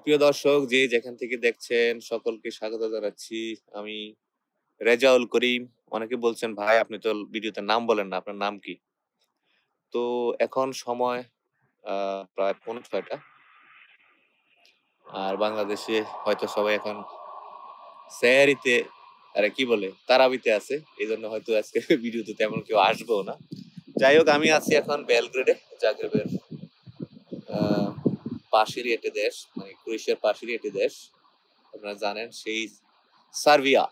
সুপ্রিয় দর্শক, যে যেখান থেকে দেখছেন সকলকে স্বাগত জানাচ্ছি। আমি রেজাউল করিম। অনেকে বলছেন, ভাই আপনি তো ভিডিওতে নাম বলেন না, আপনার নাম কি? তো এখন সময় প্রায় 6:45। আর বাংলাদেশে হয়তো সবাই এখন সেহরিতে, আরে কি বলে, তারাবিতে আছে। এই জন্য হয়তো আজকে ভিডিওতে তেমন কেউ আসবেও না। যাই হোক, আমি আছি এখন বেলগ্রেডে, জাগ্রেবের পাশেরই একটি দেশ, মানে ক্রোয়েশিয়ার পাশেরই একটি দেশ। আপনারা জানেন, সেই সার্বিয়া।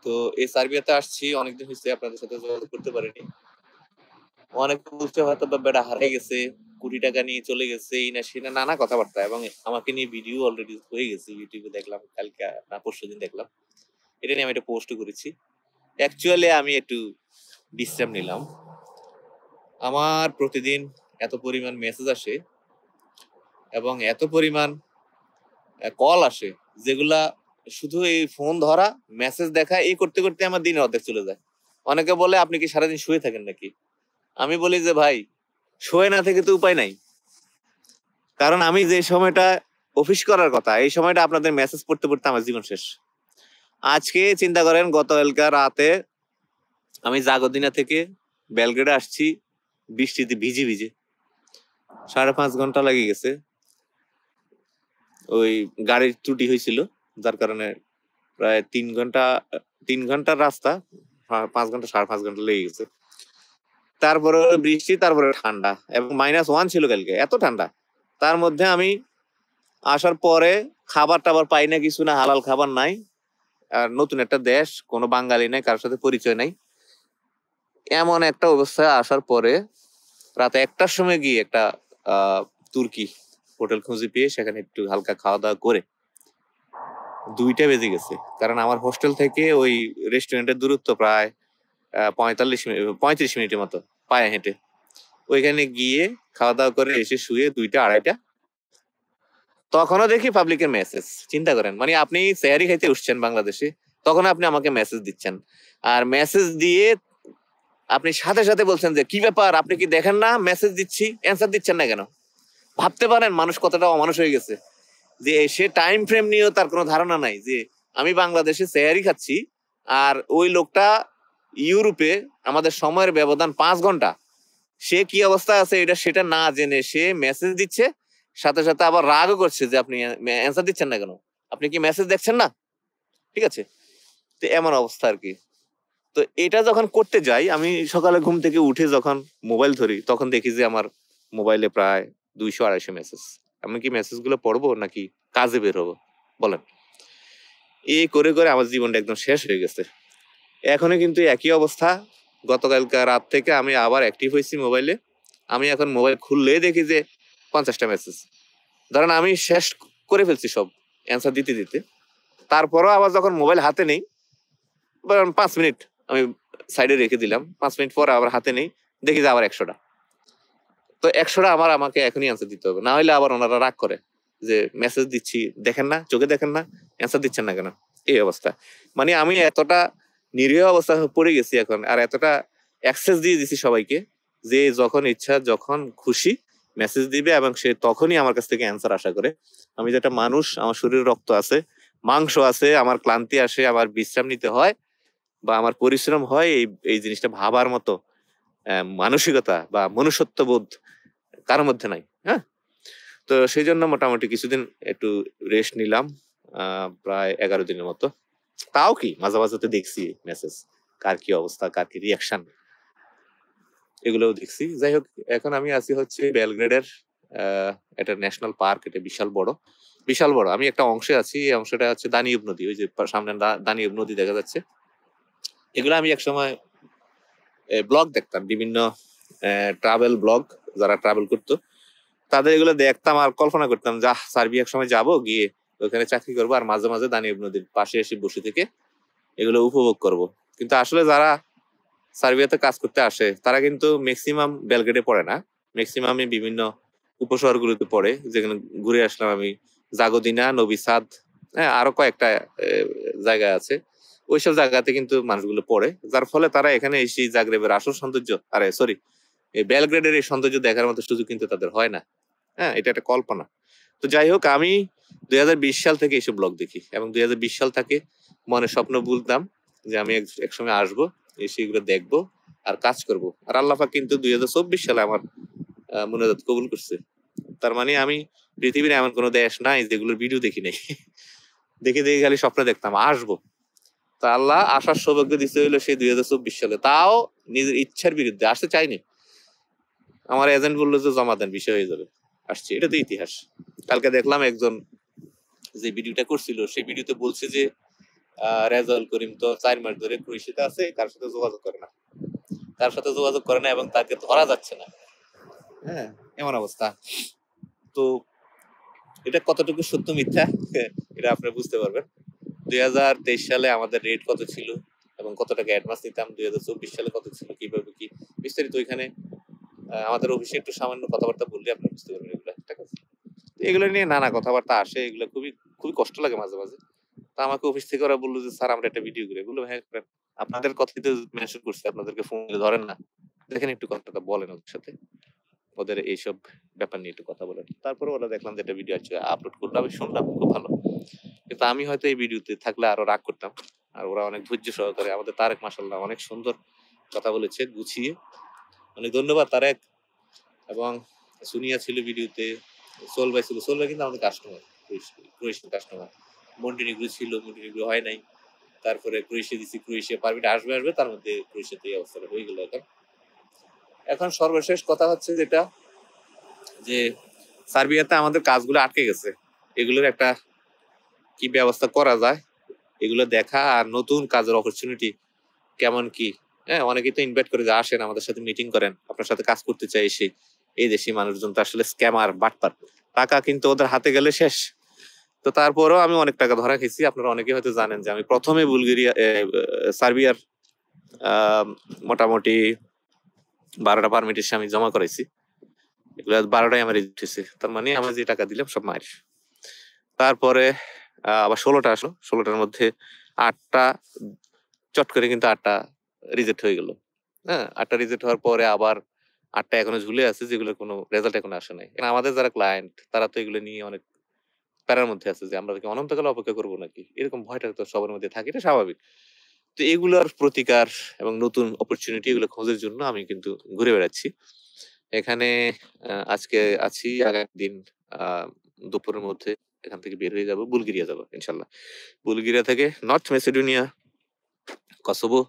তো এই সার্বিয়াতে আসছি, অনেকদিন হয়েছে আপনাদের সাথে যোগাযোগ করতে পারিনি। অনেক বলছে হয়তো বা বেড়া হারিয়ে গেছে, কোটি টাকা নিয়ে চলে গেছে, এই না সেই না, নানা কথাবার্তা। এবং আমাকে নিয়ে ভিডিও অলরেডি হয়ে গেছে, ইউটিউবে দেখলাম কালকে না পরশুদিন দেখলাম। এটা নিয়ে আমি একটা পোস্ট করেছি। অ্যাকচুয়ালি আমি একটু বিশ্রাম নিলাম। আমার প্রতিদিন এত পরিমাণ মেসেজ আসে এবং এত পরিমাণ কল আসে, যেগুলা শুধু এই ফোন ধরা, মেসেজ দেখা, এই করতে করতে আমার দিন অর্ধেক চলে যায়। অনেকে বলে, আপনি কি সারাদিন শুয়ে থাকেন নাকি? আমি বলি যে, ভাই, শুয়ে না থেকে তো উপায় নাই। কারণ আমি যে সময়টা অফিস করার কথা, এই সময়টা আপনাদের মেসেজ পড়তে পড়তে আমার জীবন শেষ। আজকে চিন্তা করেন, গতকালকে রাতে আমি জাগোদিনা থেকে বেলগ্রেডে আসছি বৃষ্টিতে ভিজে ভিজে। 5.5 ঘন্টা লেগে গেছে। ওই গাড়ির ত্রুটি হয়েছিল, যার কারণে প্রায় 3 ঘন্টার রাস্তা 5 ঘন্টা, 5.5 ঘন্টা লেগে গেছে। তারপরে বৃষ্টি, তারপরে ঠান্ডা, এবং -1 ছিল কালকে, এত ঠান্ডা। তার মধ্যে আমি আসার পরে খাবার টাবার পাই না, কিছু না, হালাল খাবার নাই। আর নতুন একটা দেশ, কোনো বাঙালি নাই, কারোর সাথে পরিচয় নাই। এমন একটা অবস্থায় আসার পরে রাতে 1টার সময় গিয়ে একটা তুর্কি হোটেল খুঁজে পেয়ে সেখানে একটু হালকা খাওয়া দাওয়া করে 2টা বেজে গেছে। কারণ আমার হোস্টেল থেকে ওই রেস্টুরেন্টের দূরত্ব প্রায় 35 মিনিটের মতো পায়ে হেঁটে। ওইখানে গিয়ে খাওয়া দাওয়া করে এসে শুয়ে 2টা 2:30। তখনও দেখি পাবলিকের মেসেজ। চিন্তা করেন, মানে আপনি সেহারি খাইতে উঠছেন বাংলাদেশে, তখন আপনি আমাকে মেসেজ দিচ্ছেন। আর মেসেজ দিয়ে আপনি সাথে সাথে বলছেন যে, কি ব্যাপার, আপনি কি দেখেন না মেসেজ দিচ্ছি, অ্যান্সার দিচ্ছেন না কেন? ভাবতে পারেন মানুষ কতটা অমানুষ হয়ে গেছে, যে সে টাইম ফ্রেম নিয়েও তার কোনো ধারণা নাই যে আমি বাংলাদেশে সেহারি খাচ্ছি, আর ওই লোকটা ইউরোপে, আমাদের সময়ের ব্যবধান 5 ঘন্টা। সে কি অবস্থায় আছে এটা সেটা না জেনে সে মেসেজ দিচ্ছে, সাথে সাথে আবার রাগও করছে যে আপনি অ্যান্সার দিচ্ছেন না কেন, আপনি কি মেসেজ দেখছেন না? ঠিক আছে, তো এমন অবস্থা আর কি। তো এটা যখন করতে যাই, আমি সকালে ঘুম থেকে উঠে যখন মোবাইল ধরি, তখন দেখি যে আমার মোবাইলে প্রায় 200-250 মেসেজ। আমি কি মেসেজ গুলো পড়বো নাকি কাজে বের হবো, বলেন? এই করে করে আমার জীবনটা একদম শেষ হয়ে গেছে। এখনো কিন্তু একই অবস্থা। গতকালকে রাত থেকে আমি আবার অ্যাক্টিভ হয়েছি মোবাইলে। আমি এখন মোবাইল খুললেই দেখি যে 50টা মেসেজ। ধরেন আমি শেষ করে ফেলছি সব অ্যান্সার দিতে দিতে। তারপরও আবার যখন মোবাইল হাতে নেই, 5 মিনিট আমি সাইডে রেখে দিলাম, 5 মিনিট পর আবার হাতে নেই, দেখি যে আবার 100টা। তো 100টা আমাকে এখনই অ্যান্সার দিতে হবে, না হলে আবার ওনারা রাগ করে যে মেসেজ দিচ্ছি, দেখেন না, চোখে দেখেন না, অ্যান্সার দিচ্ছেন না কেন? এই অবস্থা। মানে আমি এতটা নিরীহ অবস্থা পড়ে গেছি এখন, আর এতটা অ্যাক্সেস দিয়ে দিছি সবাইকে, যে যখন ইচ্ছা যখন খুশি মেসেজ দিবে, এবং সে তখনই আমার কাছ থেকে অ্যান্সার আশা করে। আমি যেটা মানুষ, আমার শরীরে রক্ত আছে, মাংস আছে, আমার ক্লান্তি আসে, আমার বিশ্রাম নিতে হয় বা আমার পরিশ্রম হয়, এই জিনিসটা ভাবার মতো মানসিকতা বা মনুষ্যত্ব বোধ কারোর মধ্যে নাই। হ্যাঁ, তো সেই জন্য মোটামুটি কিছুদিন একটু রেস্ট নিলাম, প্রায় 11 দিনের মতো। তাও কি মাঝে মাঝে তো দেখছি মেসেজ, কার কি অবস্থা, কার কি রিয়াকশন, এগুলোও দেখছি। যাই হোক, এখন আমি আছি হচ্ছে বেলগ্রেডের একটা ন্যাশনাল পার্ক। এটা বিশাল বড়, বিশাল বড়। আমি একটা অংশে আছি, এই অংশটা হচ্ছে দানিউব নদী, ওই যে সামনে দানিউব নদী দেখা যাচ্ছে। এগুলো আমি একসময় ব্লগ দেখতাম, বিভিন্ন ট্রাভেল ব্লগ, যারা ট্রাভেল করতো তাদের এগুলো দেখতাম আর কল্পনা করতাম, যা সার্বিয়া এক সময় যাবো, গিয়ে ওখানে চাকরি করবো, আর মাঝে মাঝে দানিউব নদীর পাশে এসে বসে থেকে এগুলো উপভোগ করব। কিন্তু আসলে যারা সার্বিয়াতে কাজ করতে আসে, তারা কিন্তু ম্যাক্সিমাম বেলগ্রেডে পড়ে না, ম্যাক্সিমামই বিভিন্ন উপশহরগুলোতে পড়ে, যেখানে ঘুরে আসলাম আমি। জাগোদিনা, নবি সাদ, হ্যাঁ, আরো কয়েকটা জায়গা আছে। ওইসব জায়গাতে কিন্তু মানুষগুলো পড়ে, যার ফলে তারা এখানে এসে জাগরেবের আসল সৌন্দর্য, আরে সরি, এই বেলগ্রেডের এই সৌন্দর্য দেখার মতো সুযোগ কিন্তু তাদের হয় না। হ্যাঁ, এটা একটা কল্পনা। তো যাই হোক, আমি 2020 সাল থেকে এইসব ব্লগ দেখি এবং 2020 সাল থেকে মনে স্বপ্ন বলতাম যে আমি একসময় আসবো, এসে এগুলো দেখবো আর কাজ করব। আর আল্লাহ পাক কিন্তু 2024 সালে আমার মুনাজাত কবুল করছে। তার মানে আমি পৃথিবীর এমন কোনো দেশ নাই যেগুলোর ভিডিও দেখি নাই। দেখে দেখে খালি স্বপ্ন দেখতাম আসবো। তা আল্লাহ আসার সৌভাগ্য দিতে হইলো সেই 2024 সালে, তাও নিজের ইচ্ছার বিরুদ্ধে। আসতে চাইনি, আমার এজেন্ট বললো যে জমা দেন, বিষয় হয়ে যাবে। আসছি, এটা তো ইতিহাস। কালকে দেখলাম একজন যে ভিডিওটা করছিল, সেই ভিডিওতে বলছে যে রেজাউল করিম তো 4 মাস ধরে ক্রোয়েশিয়াতে আছে, কার সাথে যোগাযোগ করে না, কার সাথে যোগাযোগ করে না এবং তাকে ধরা যাচ্ছে না। হ্যাঁ, এমন অবস্থা। তো এটা কতটুকু সত্য মিথ্যা এটা আপনি বুঝতে পারবেন। 2023 সালে আমাদের রেট কত ছিল এবং কত টাকা অ্যাডভান্স নিতাম, 2024 সালে কত ছিল, কিভাবে কি বিস্তারিত ওইখানে আমাদের অফিসে একটু সামান্য কথাবার্তা বললে আপনি বুঝতে পারবেন এগুলো। ঠিক আছে, এগুলো নিয়ে নানা কথাবার্তা আসে, এগুলো খুবই খুবই কষ্ট লাগে মাঝে মাঝে। তো আমাকে অফিস থেকে ওরা বললো যে স্যার আমরা একটা ভিডিও করি। বললো হ্যাঁ করেন। আপনাদের কথাই তো মেনশন করছে, আপনাদেরকে ফোন ধরেন না, দেখেন একটু কথাটা বলেন ওদের সাথে, ওদের এইসব ব্যাপার নিয়ে একটু কথা বলেন। তারপরে ওরা দেখলাম যে একটা ভিডিও আছে আপলোড করলো, আমি শুনলাম খুব ভালো। কিন্তু আমি হয়তো এই ভিডিওতে থাকলে আরো রাগ করতাম। আর ওরা অনেক ধৈর্য সহকারে, আমাদের তারেক মাশাআল্লাহ অনেক সুন্দর কথা বলেছে গুছিয়ে, অনেক ধন্যবাদ তারেক। এবং সুনিয়া ছিল ভিডিওতে, সোল ভাই ছিল, সোল ভাই কিন্তু আমাদের কাস্টমার, ক্রোয়েশিয়ান কাস্টমার। মন্টিনিগ্রো ছিল, মন্টিনিগ্রো হয় নাই। তারপরে ক্রোয়েশিয়া দিছি, ক্রোয়েশিয়া পারমিট আসবে আসবে, তার মধ্যে ক্রোয়েশিয়াতে এই অবস্থাটা হয়ে গেল। এখন এখন সর্বশেষ কথা হচ্ছে যেটা, যে সার্বিয়াতে আমাদের কাজগুলো আটকে গেছে, এগুলোর একটা কি ব্যবস্থা করা যায় এগুলো দেখা, আর নতুন কাজের অপরচুনিটি কেমন কি। হ্যাঁ, অনেকেই তো ইনভাইট করে যে আসেন আমাদের সাথে মিটিং করেন, আপনার সাথে কাজ করতে চাই এসে। এই দেশি মানুষজন তো আসলে স্ক্যামার, বাটপার, টাকা কিন্তু ওদের হাতে গেলে শেষ। তো তারপরেও আমি অনেক টাকা ধরা খেয়েছি। আপনারা অনেকে হয়তো জানেন যে আমি প্রথমে বুলগেরিয়া সার্বিয়ার মোটামুটি 12টা পারমিট এসে আমি জমা করাইছি। এগুলো 12টাই আমার রিজেক্ট হয়েছে। তার মানে আমি যে টাকা দিলাম সব মার। তারপরে আবার 16টা আসলো, 16টার মধ্যে 8টা চট করে কিন্তু 8টা রিজেক্ট হয়ে গেল। হ্যাঁ, 8টা রিজেক্ট হওয়ার পরে আবার 8টা এখনো ঝুলে আছে, যেগুলো কোনো রেজাল্ট এখনো আসে নাই। কারণ আমাদের যারা ক্লায়েন্ট তারা তো এগুলো নিয়ে অনেক প্যারার মধ্যে আছে যে আমরা কি অনন্তকাল অপেক্ষা করবো নাকি, এরকম ভয়টা তো সবার মধ্যে থাকে, এটা স্বাভাবিক। তো এগুলোর প্রতিকার এবং নতুন অপরচুনিটি এগুলো খোঁজার জন্য আমি কিন্তু ঘুরে বেড়াচ্ছি এখানে। আজকে আছি, আগামী দিন দুপুরের মধ্যে এখান থেকে বের হয়ে যাব, বুলগেরিয়া যাব ইনশাল্লাহ। বুলগেরিয়া থেকে নর্থ মেসিডোনিয়া, কসোভো,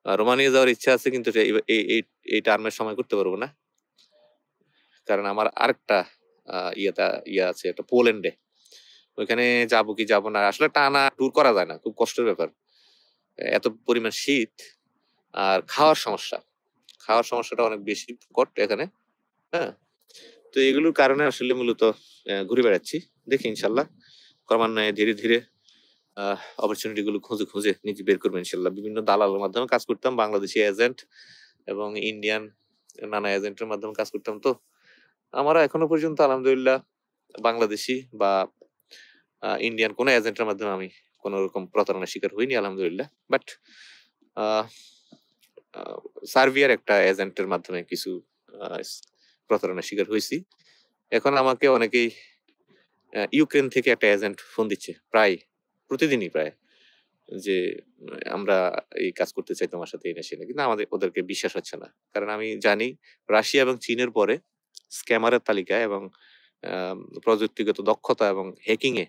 রোমানিয়া যাওয়ার ইচ্ছা আছে, কিন্তু এই টার্মের সময় করতে পারবো না, কারণ আমার আরেকটা ইয়ে আছে একটা পোল্যান্ডে, ওইখানে যাবো কি যাবো না, আসলে টানা ট্যুর করা যায় না, খুব কষ্টের ব্যাপার। এত পরিমাণ শীত, আর খাওয়ার সমস্যা, খাওয়ার সমস্যাটা অনেক বেশি কট এখানে। হ্যাঁ, তো এগুলোর কারণে আসলে মূলত ঘুরে বেড়াচ্ছি। দেখি ইনশাল্লাহ ক্রমান্বয়ে ধীরে ধীরে অপরচুনিটি গুলো খুঁজে খুঁজে নিজে বের করবো ইনশাল্লাহ। বিভিন্ন দালালের মাধ্যমে কাজ করতাম, বাংলাদেশি এজেন্ট এবং ইন্ডিয়ান নানা এজেন্টের মাধ্যমে কাজ করতাম। তো আমরা এখনো পর্যন্ত আলহামদুলিল্লাহ বাংলাদেশি বা ইন্ডিয়ান কোনো এজেন্টের মাধ্যমে আমি কোন রকম প্রতারণার শিকার হইনি আলহামদুলিল্লাহ। বাট সার্বিয়ার একটা এজেন্টের মাধ্যমে কিছু প্রতারণার শিকার হয়েছি। এখন আমাকে অনেকেই ইউক্রেন থেকে একটা এজেন্ট ফোন দিচ্ছে প্রায় প্রতিদিনই, প্রায় যে আমরা এই কাজ করতে চাই তোমার সাথে, এনে সেনে, কিন্তু আমাদের ওদেরকে বিশ্বাস হচ্ছে না। কারণ আমি জানি রাশিয়া এবং চীনের পরে স্ক্যামারের তালিকায় এবং প্রযুক্তিগত দক্ষতা এবং হ্যাকিং এ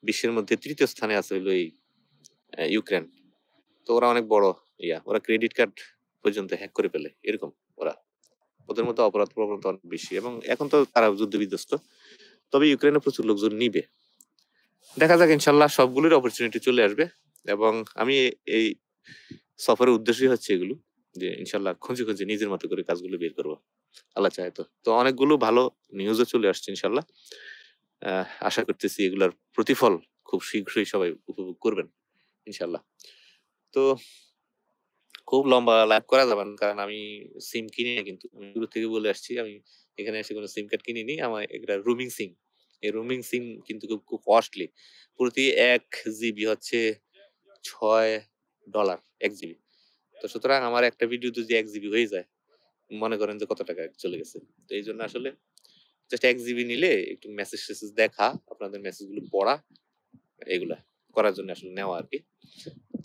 বিশ্বের মধ্যে তৃতীয় স্থানে আছে হলো এই ইউক্রেন। তো ওরা অনেক বড় ওরা ক্রেডিট কার্ড পর্যন্ত হ্যাক করে ফেলে, এরকম ওরা, ওদের মধ্যে অপরাধ প্রবণতা অনেক বেশি এবং এখন তো তারা যুদ্ধ বিধ্বস্ত। তবে ইউক্রেনে প্রচুর লোকজন নিবে, দেখা যাক ইনশাল্লাহ সবগুলোর অপরচুনিটি চলে আসবে। এবং আমি এই সফরের উদ্দেশ্যই হচ্ছে এগুলো, যে ইনশাল্লাহ খুঁজে খুঁজে নিজের মতো করে কাজগুলো বের করবো, আল্লাহ চাহে তো। তো অনেকগুলো ভালো নিউজও চলে আসছে ইনশাল্লাহ। আশা করতেছি এগুলার প্রতিফল খুব শীঘ্রই সবাই উপভোগ করবেন ইনশাল্লাহ। তো খুব লম্বা লাইভ করা যাবে না, কারণ আমি সিম কিনি না, কিন্তু আমি দূর থেকে বলে আসছি আমি এখানে এসে কোনো সিম কার্ড কিনিনি, আমার একটা রুমিং সিম। এই রুমিং সিম কিন্তু খুব কস্টলি, প্রতি 1 জিবি হচ্ছে $6, 1 জিবি। তো সুতরাং আমার একটা ভিডিও যদি 1 জিবি হয়ে যায়, মনে করেন যে কত টাকা চলে গেছে। তো এই জন্য আসলে জাস্ট 1 জিবি নিলে একটু মেসেজ টেসেজ দেখা, আপনাদের মেসেজগুলো পড়া, এগুলা করার জন্য আসলে নেওয়া আর কি।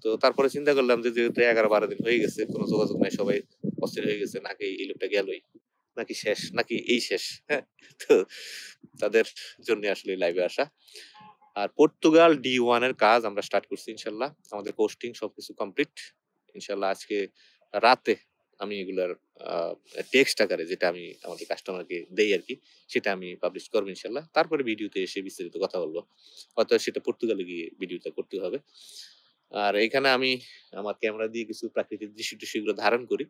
তো তারপরে চিন্তা করলাম যে যেহেতু 11-12 দিন হয়ে গেছে, কোনো যোগাযোগ নাই, সবাই অস্থির হয়ে গেছে, নাকি এই লোকটা গেলই, নাকি শেষ, নাকি এই শেষ। হ্যাঁ, তো তাদের জন্য আসলে লাইভে আসা। আর পর্তুগাল D1 এর কাজ আমরা স্টার্ট করছি ইনশাল্লাহ। আমাদের পোস্টিং সবকিছু কমপ্লিট ইনশাল্লাহ। আজকে রাতে আমি এগুলার টেক্সট আকারে, যেটা আমি আমাদের কাস্টমারকে দেই আর কি, সেটা আমি পাবলিশ করবো ইনশাল্লাহ। তারপরে ভিডিওতে এসে বিস্তারিত কথা বলবো, হয়তো সেটা পর্তুগালে গিয়ে ভিডিওটা করতে হবে। আর এখানে আমি আমার ক্যামেরা দিয়ে কিছু প্রাকৃতিক দৃশ্য টিস্যগুলো ধারণ করি,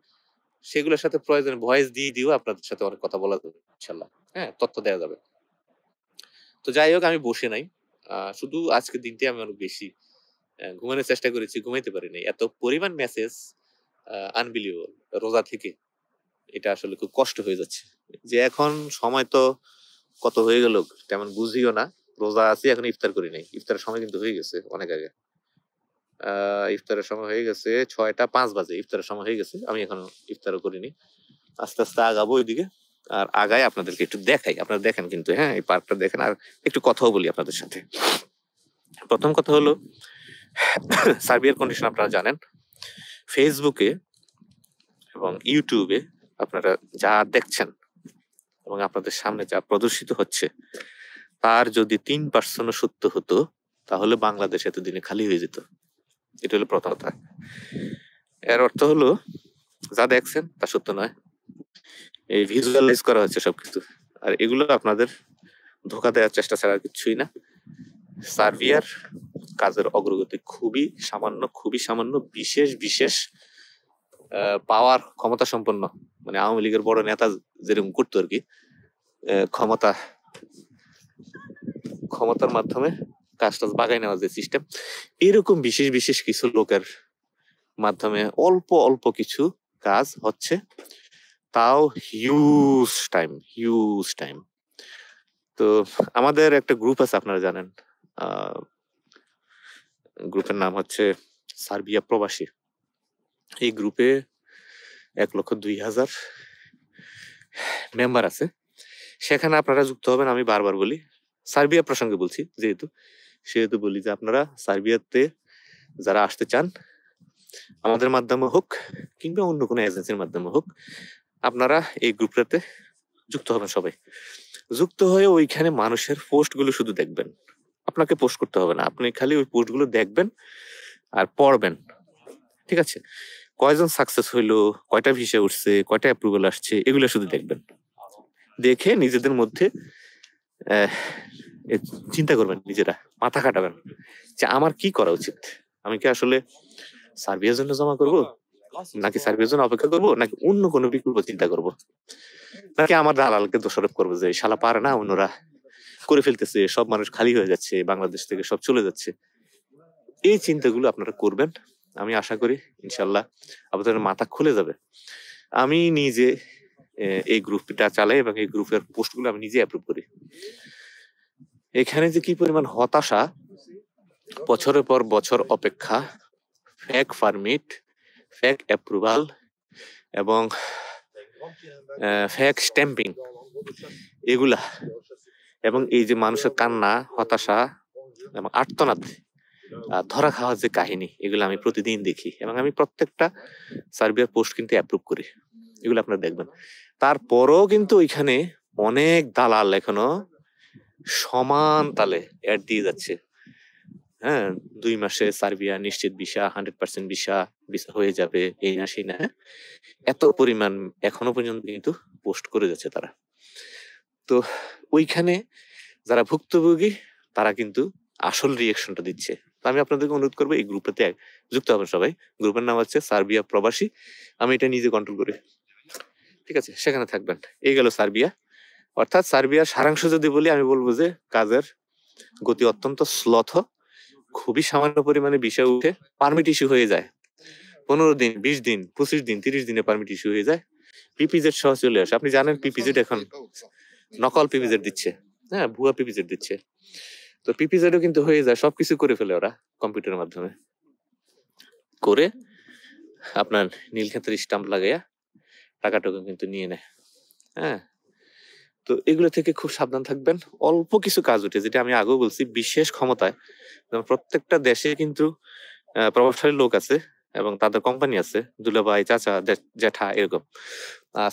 সেগুলোর সাথে প্রয়োজনে ভয়েস দিয়ে দিও, আপনাদের সাথে অনেক কথা বলা যাবে ইনশাল্লাহ। হ্যাঁ, তথ্য দেওয়া যাবে। তো যাই হোক, আমি বসে নাই, শুধু আজকের দিনটি আমি অনেক বেশি ঘুমানোর চেষ্টা করেছি, ঘুমাইতে পারি নাই। এত পরিমাণ মেসেজ, আনবিলিভেবল, রোজা থেকে এটা আসলে খুব কষ্ট হয়ে যাচ্ছে। যে এখন সময় তো কত হয়ে গেল তেমন বুঝিও না, রোজা আছি, এখন ইফতার করি নাই। ইফতারের সময় কিন্তু হয়ে গেছে অনেক আগে। ইফতারের সময় হয়ে গেছে 6টা 5 বাজে, ইফতারের সময় হয়ে গেছে, আমি এখনো ইফতারও করিনি। আস্তে আস্তে আগাবো ওইদিকে, আর আগায় আপনাদেরকে একটু দেখাই, আপনারা দেখেন কিন্তু, হ্যাঁ, এই পার্কটা দেখেন, আর একটু কথাও বলি আপনাদের সাথে। প্রথম কথা হলো, সার্বিয়ার কন্ডিশন আপনারা জানেন। ফেসবুকে এবং ইউটিউবে আপনারা যা দেখছেন এবং আপনাদের সামনে যা প্রদর্শিত হচ্ছে, তার যদি 3% সত্য হতো, তাহলে বাংলাদেশ এতদিনে খালি হয়ে যেত। এটা হলো প্রথম কথা। এর অর্থ হলো, যা দেখছেন তা সত্য নয়, এই ভিজুয়ালাইজ করা হচ্ছে সবকিছু। আর এগুলো আপনাদের ধোকা দেওয়ার চেষ্টা ছাড়া কিছুই না। সার্বিয়ার কাজের অগ্রগতি খুবই সামান্য, বিশেষ বিশেষ পাওয়ার, ক্ষমতা সম্পন্ন, মানে আওয়ামী লীগের বড় নেতা যেরকম করতো আর কি, ক্ষমতার মাধ্যমে কাজ টাজ বাগাই নেওয়া যে সিস্টেম, এরকম বিশেষ বিশেষ কিছু লোকের মাধ্যমে অল্প অল্প কিছু কাজ হচ্ছে, তাও হিউজ টাইম। তো আমাদের একটা গ্রুপ আছে, আপনারা জানেন, গ্রুপের নাম হচ্ছে সার্বিয়া প্রবাসী। এই গ্রুপে 1,02,000 মেম্বার আছে। সেখানে আপনারা যুক্ত হবেন। আমি বারবার বলি, সার্বিয়া প্রসঙ্গে বলছি সেহেতু বলি যে আপনারা সার্বিয়াতে যারা আসতে চান, আমাদের মাধ্যমে হোক কিংবা অন্য কোনো এজেন্সির মাধ্যমে হোক, আপনারা এই গ্রুপটাতে যুক্ত হবেন। সবাই যুক্ত হয়ে ওইখানে মানুষের পোস্টগুলো শুধু দেখবেন, আপনাকে পোস্ট করতে হবে না, আপনি খালি ওই পোস্টগুলো দেখবেন আর পড়বেন, ঠিক আছে? কয়জন সাকসেস হইলো, কয়টা ভিসা উঠছে, কয়টা অ্যাপ্রুভাল আসছে, এগুলো শুধু দেখবেন। দেখে নিজেদের মধ্যে চিন্তা করবেন, নিজেরা মাথা খাটাবেন যে আমার কি করা উচিত। আমি কি আসলে সার্বিয়ার জন্য জমা করব, নাকি সার্বিয়ার জন্য অপেক্ষা করব, নাকি অন্য কোনো বিকল্প চিন্তা করব, নাকি আমার দালালকে দোষারোপ করবো যে শালা পারে না, অন্যরা করে ফেলতেছে, সব মানুষ খালি হয়ে যাচ্ছে, বাংলাদেশ থেকে সব চলে যাচ্ছে। এই চিন্তাগুলো আপনারা করবেন। আমি আশা করি ইনশাল্লাহ আপনাদের মাথা খুলে যাবে। আমি নিজে এই গ্রুপটা চালাই এবং এই গ্রুপের পোস্টগুলো আমি নিজে অ্যাপ্রুভ করি। এখানে যে কি পরিমাণ হতাশা, বছরের পর বছর অপেক্ষা, ফেক পারমিট, ফেক অ্যাপ্রুভাল এবং ফেক স্ট্যাম্পিং, এগুলা, এবং এই যে মানুষের কান্না, হতাশা এবং আর্তনাদ, ধরা খাওয়ার যে কাহিনী, এগুলো আমি প্রতিদিন দেখি এবং আমি প্রত্যেকটা সার্বিয়ার পোস্ট কিন্তু অ্যাপ্রুভ করি। এগুলো আপনারা দেখবেন। তারপরও কিন্তু ওইখানে অনেক দালাল এখনো সমান তালে অ্যাড দিয়ে যাচ্ছে। হ্যাঁ, 2 মাসে সার্বিয়া নিশ্চিত ভিসা, 100% ভিসা হয়ে যাবে, এই না সেই না, এত পরিমাণ এখনো পর্যন্ত কিন্তু পোস্ট করে যাচ্ছে তারা। তো ওইখানে যারা ভুক্তভোগী, তারা কিন্তু আসল রিয়েকশনটা দিচ্ছে। আমি আপনাদেরকে অনুরোধ করবো, এই গ্রুপটাতে যুক্ত হবেন সবাই। গ্রুপের নাম হচ্ছে সার্বিয়া প্রবাসী। আমি এটা নিজে কন্ট্রোল করি, ঠিক আছে? সেখানে থাকবেন। এই গেল সার্বিয়া। অর্থাৎ সার্বিয়ার সারাংশ যদি বলি, আমি বলবো যে কাজের গতি অত্যন্ত স্লথ, খুবই সামান্য পরিমাণে ভিসা উঠে পারমিট ইস্যু হয়ে যায় 15 দিন, 20 দিন, 25 দিন, 30 দিনে পারমিট ইস্যু হয়ে যায়। পিপিজেড সহ চলে আসে। আপনি জানেন পিপিজেড এখন নকল পিপিজেড দিচ্ছে, হ্যাঁ, ভুয়া পিপিজেড দিচ্ছে। তো পিপিজেডও কিন্তু হয়ে যায়, সবকিছু করে ফেলে ওরা কম্পিউটারের মাধ্যমে, করে আপনার নীলক্ষেতের স্টাম্প লাগাইয়া টাকাটুকু কিন্তু নিয়ে নেয়। হ্যাঁ, তো এগুলো থেকে খুব সাবধান থাকবেন। অল্প কিছু কাজ উঠে, যেটা আমি আগেও বলছি, বিশেষ ক্ষমতায় প্রত্যেকটা দেশে কিন্তু প্রভাবশালী লোক আছে এবং তাদের কোম্পানি আছে, দুলাভাই, চাচা, জ্যাঠা, এরকম।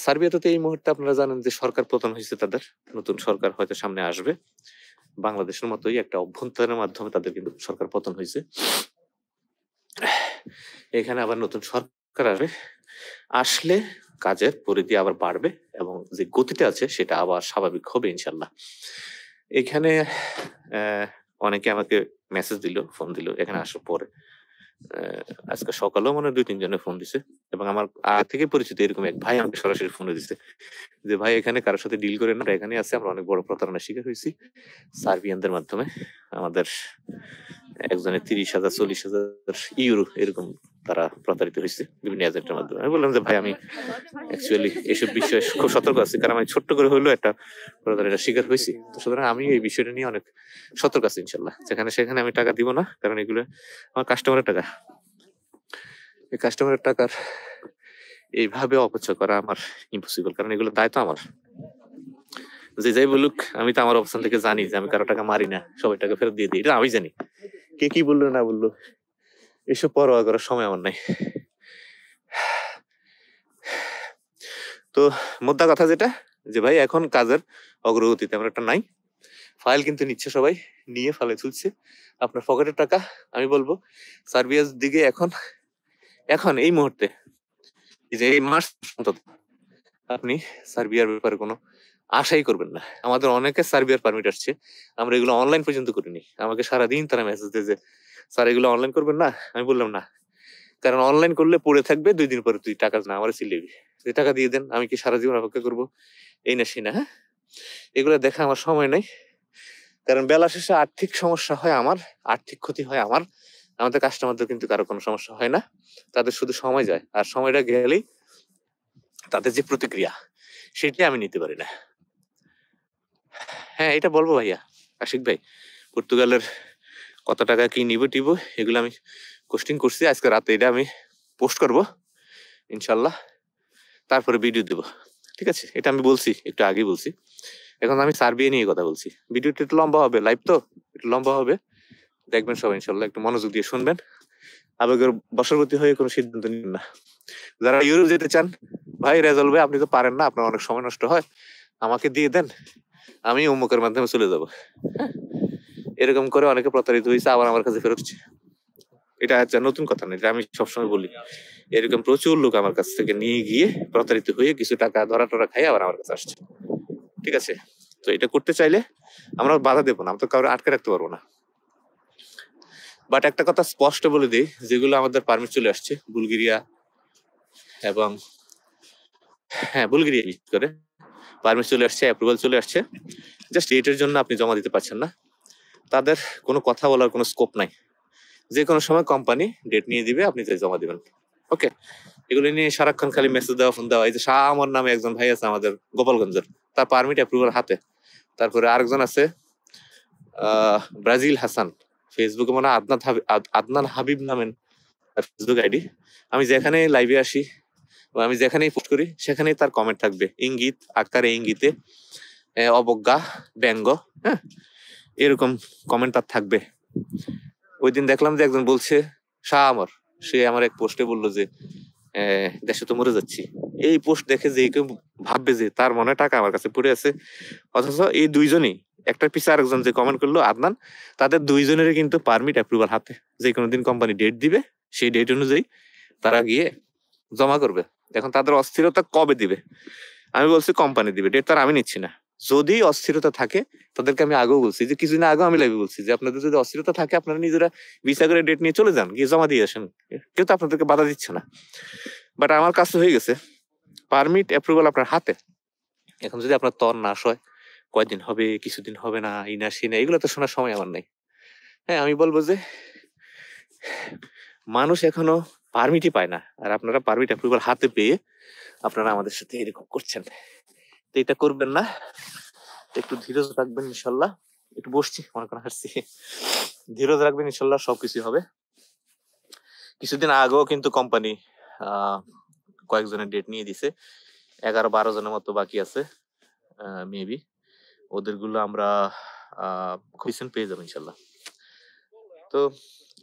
সার্বিয়াতে তো এই মুহূর্তে আপনারা জানেন যে সরকার পতন হয়েছে, তাদের নতুন সরকার হয়তো সামনে আসবে। বাংলাদেশের মতোই একটা অভ্যন্তরের মাধ্যমে তাদের কিন্তু সরকার পতন হয়েছে। এখানে আবার নতুন সরকার আসবে, আসলে কাজের পরিধি আবার বাড়বে এবং যে গতিতে আছে সেটা আবার স্বাভাবিক হবে ইনশাল্লাহ। এখানে অনেকে আমাকে মেসেজ দিল, ফোন দিল এখানে আসার পরে। আজকে সকালেও মনে হয় 2-3 জনে ফোন দিছে, এবং আমার আগে থেকে পরিচিত এরকম এক ভাই আমাকে সরাসরি ফোনে দিছে যে ভাই এখানে কারোর সাথে ডিল করে না, এখানে আছে, আমরা অনেক বড় প্রতারণার শিকার হয়েছি সার্বিয়ানদের মাধ্যমে। আমাদের একজনের 30,000 40,000 ইউরো এরকম তারা প্রতারিত হয়েছে বিভিন্ন এজেন্টের মাধ্যমে। আমি বললাম যে ভাই আমি অ্যাকচুয়ালি এসব বিষয়ে খুব সতর্ক আছি, কারণ আমি ছোট্ট করে হইলেও একটা প্রতারণার শিকার হয়েছি। তো সুতরাং আমি এই বিষয়টা নিয়ে অনেক সতর্ক আছি ইনশাল্লাহ। যেখানে সেখানে আমি টাকা দিব না, কারণ এগুলো আমার কাস্টমারের টাকা। এই কাস্টমারের টাকার এইভাবে অপচয় করা আমার ইম্পসিবল, কারণ এগুলো দায়িত্ব আমার। যে যাই বলুক, আমি তো আমার অবস্থান থেকে জানি যে আমি কারো টাকা মারি না, সবাই টাকা ফেরত দিয়ে দিই, এটা আমি জানি। কে কি বললো না বললো এসব পরোয়া করার সময় আমার নাই। তো মোদ্দা কথা যেটা, যে ভাই এখন কাজের অগ্রগতি তেমন একটা নাই, ফাইল কিন্তু নিচ্ছে সবাই, নিয়ে ফাইলে তুলছে আপনার পকেটের টাকা। আমি বলবো সার্বিয়ার দিকে এখন এই মুহূর্তে, যে এই মাস অন্তত আপনি সার্বিয়ার ব্যাপারে কোনো আশাই করবেন না। আমাদের অনেকে সার্বিয়ার পারমিট আসছে, আমরা এগুলো অনলাইন পর্যন্ত করিনি। আমাকে সারাদিন তারা মেসেজ দেয় যে স্যার এগুলো অনলাইন করবেন না। আমি বললাম না, কারণ অনলাইন করলে পড়ে থাকবে, 2 দিন পরে তুই টাকা না আমার চিল্লেবি, তুই টাকা দিয়ে দেন, আমি কি সারা জীবন অপেক্ষা করবো? এই না সেই না, হ্যাঁ, এগুলো দেখা আমার সময় নাই। কারণ বেলা শেষে আর্থিক সমস্যা হয় আমার, আর্থিক ক্ষতি হয় আমার, আমাদের কাস্টমারদের কিন্তু কারো কোনো সমস্যা হয় না। তাদের শুধু সময় যায়, আর সময়টা গেলেই তাদের যে প্রতিক্রিয়া সেটাই আমি নিতে পারি না। হ্যাঁ, এটা বলবো ভাইয়া আশিক ভাই, পর্তুগালের কত টাকা কি নিব টিব এগুলো আমি কোস্টিং করছি, আজকে রাতে এটা আমি পোস্ট করব ইনশাল্লাহ, তারপরে ভিডিও দেব। ঠিক আছে, এটা আমি বলছি, একটু আগেই বলছি। এখন আমি সার্বিয়া নিয়ে কথা বলছি, ভিডিওটা একটু লম্বা হবে, লাইভ তো একটু লম্বা হবে, দেখবেন সবাই ইনশাল্লাহ, একটু মনোযোগ দিয়ে শুনবেন, আবেগের বশবর্তী হয়ে কোনো সিদ্ধান্ত নিন না। যারা ইউরোপ যেতে চান, ভাই রেজাল ভাই আপনি তো পারেন না, আপনার অনেক সময় নষ্ট হয়, আমাকে দিয়ে দেন, আমি অমুকের মাধ্যমে চলে যাব। এরকম করে অনেকে প্রতারিত হয়েছে, আবার আমার কাছে ফেরত। এটা নতুন কথা না, এটা আমি সবসময় বলি, এরকম প্রচুর লোক আমার কাছ থেকে নিয়ে গিয়ে প্রতারিত হয়ে কিছু টাকা ধরা টরা খাই আবার আমার কাছে আসছে। ঠিক আছে, তো এটা করতে চাইলে আমরা বাধা দেবো না, আমরা তো কারো আটকে রাখতে পারবো না। বাট একটা কথা স্পষ্ট বলে দিই, যেগুলো আমাদের পারমিট চলে আসছে বুলগেরিয়া এবং বুলগেরিয়া বিশেষ করে পারমিট চলে আসছে, অ্যাপ্রুভাল চলে আসছে, জাস্ট এটার জন্য আপনি জমা দিতে পারছেন না, তাদের কোনো কথা বলার কোনো স্কোপ নাই। যে কোনো সময় কোম্পানি ডেট নিয়ে দিবে, আপনি তাই জমা দিবেন। ওকে, এগুলো নিয়ে সারাক্ষণ খালি মেসেজ দেওয়া, ফোন দেওয়া। এই যে শাহ আমার নামে একজন ভাই আছে আমাদের গোপালগঞ্জের, তার পারমিট অ্যাপ্রুভাল হাতে। তারপরে আরেকজন আছে ব্রাজিল হাসান, ফেসবুকে মনে হয় আদনান হাবিব নামেন ফেসবুক আইডি। আমি যেখানে লাইভে আসি, আমি যেখানেই পোস্ট করি, সেখানেই তার কমেন্ট থাকবে ইঙ্গিত আকারে, ইঙ্গিতে, অবজ্ঞা, ব্যঙ্গ, হ্যাঁ, এরকম কমেন্ট তার থাকবে। ওই দিন দেখলাম যে একজন বলছে শাহ আমার, সে আমার এক পোস্টে বললো যে দেশে তো মরে যাচ্ছি। এই পোস্ট দেখে যে কেউ ভাববে যে তার মনে টাকা আমার কাছে পড়ে আছে, অথচ এই দুইজনই, একটার পিছিয়ে আরেকজন যে কমেন্ট করলো আদনান, তাদের দুইজনেরই কিন্তু পারমিট অ্যাপ্রুভাল হাতে। যে কোনো দিন কোম্পানি ডেট দিবে, সেই ডেট অনুযায়ী তারা গিয়ে জমা করবে। এখন তাদের অস্থিরতা কবে দিবে? আমি বলছি কোম্পানি দিবে, ডেট তার আমি নিচ্ছি না। যদি অস্থিরতা থাকে, তাদেরকে আমি আগেও বলছি যে কিছুদিন আগেও আমি লাইভে বলছি যে আপনাদের যদি অস্থিরতা থাকে, আপনারা নিজেরা ভিসা করে ডেট নিয়ে চলে যান, গিয়ে জমা দিয়ে আসেন, কেউ তো আপনাদেরকে বাধা দিচ্ছে না। বাট আমার কাছে হয়ে গেছে পারমিট অ্যাপ্রুভাল আপনার হাতে। এখন যদি আপনার তর নাশ হয়, কয়দিন হবে, কিছুদিন হবে না, এই না সেই না, এগুলো তো শোনার সময় আমার নাই। হ্যাঁ, আমি বলবো যে মানুষ এখনো পারমিটই পায় না, আর আপনারা পারমিট অ্যাপ্রুভাল হাতে পেয়ে আপনারা আমাদের সাথে এরকম করছেন, তো এটা করবেন না। একটু ধীরজ রাখবেন ইনশাল্লাহ। একটু বসছি, মনে করেন হাসছি, ধীরজ রাখবেন ইনশাল্লাহ, সবকিছু হবে। কিছুদিন আগেও কিন্তু কোম্পানি কয়েকজনের ডেট নিয়ে দিছে, 11-12 জনের মতো বাকি আছে। মেবি ওদেরগুলো আমরা কমিশন পেয়ে যাবো ইনশাল্লাহ। তো